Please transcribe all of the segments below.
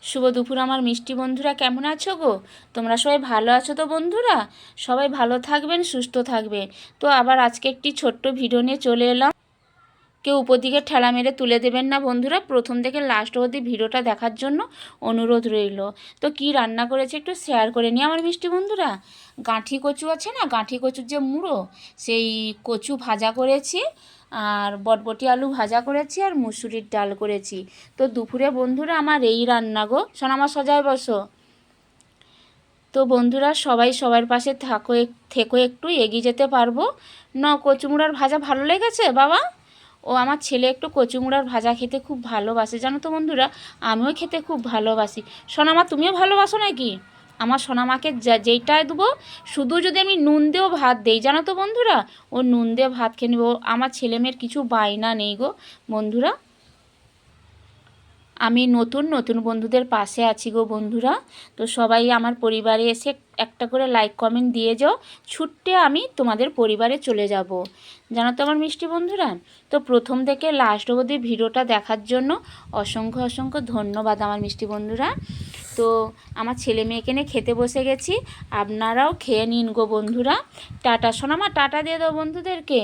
শুভ দুপুর আমার মিষ্টি বন্ধুরা, কেমন আছো গো? তোমরা সবাই ভালো আছো তো বন্ধুরা? সবাই ভালো থাকবেন, সুস্থ থাকবেন। তো আবার আজকে একটি ছোট্ট ভিডিও নিয়ে চলে এলাম। কেউ উপর দিকে ঠেলা মেরে তুলে দেবেন না বন্ধুরা, প্রথম থেকে লাস্ট অবধি ভিডিওটা দেখার জন্য অনুরোধ রইল। তো কি রান্না করেছে একটু শেয়ার করে নিই আমার মিষ্টি বন্ধুরা। গাঁঠি কচু আছে না, গাঁঠি কচুর যে মুড়ো, সেই কচু ভাজা করেছি, আর বটবটি আলু ভাজা করেছি, আর মুসুরির ডাল করেছি। তো দুপুরে বন্ধুরা আমার এই রান্না গো। সোনামা সজায় বসো। তো বন্ধুরা সবাই সবার পাশে থেকো, একটু এগিয়ে যেতে পারবো না। কচুমুড়ার ভাজা ভালো লেগেছে বাবা? ও আমার ছেলে একটু কচুমুড়ার ভাজা খেতে খুব ভালোবাসে, জানো তো বন্ধুরা। আমিও খেতে খুব ভালোবাসি। সোনামা তুমিও ভালোবাসো নাকি? আমার সোনামাকে যেইটাই দেবো, শুধু যদি আমি নুন দিয়েও ভাত দেই, জানো তো বন্ধুরা, ও নুন দিয়ে ভাত খেয়ে নেবো। আমার ছেলেমেয়ের কিছু বায়না নেই গো বন্ধুরা। আমি নতুন নতুন বন্ধুদের পাশে আছি গো বন্ধুরা। তো সবাই আমার পরিবারে এসে একটা করে লাইক কমেন্ট দিয়ে যাও, ছুট্টে আমি তোমাদের পরিবারে চলে যাব, জানো তো আমার মিষ্টি বন্ধুরা। তো প্রথম থেকে লাস্ট অবধি ভিডিওটা দেখার জন্য অসংখ্য অসংখ্য ধন্যবাদ আমার মিষ্টি বন্ধুরা। তো আমার ছেলে মেয়েকে নিয়ে খেতে বসে গেছি, আপনারাও খেয়ে নিন গো বন্ধুরা। টাটা সোনামা, টাটা দিয়ে দাও বন্ধুদেরকে,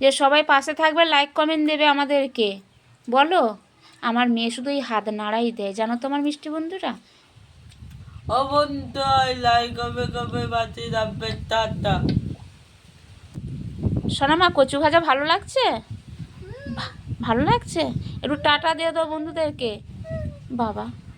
যে সবাই পাশে থাকবে, লাইক কমেন্ট দেবে আমাদেরকে, বলো। আমার মেয়ে শুধু এই হাত নাড়াই দেয়, জানো তো আমার মিষ্টি বন্ধুরা। ও বন্ধু, লাইক কবে কবে বাতি যাবে, টাটা। সোনামা কচু ভাজা ভালো লাগছে? ভালো লাগছে? একটু টাটা দিয়ে দাও বন্ধুদেরকে বাবা।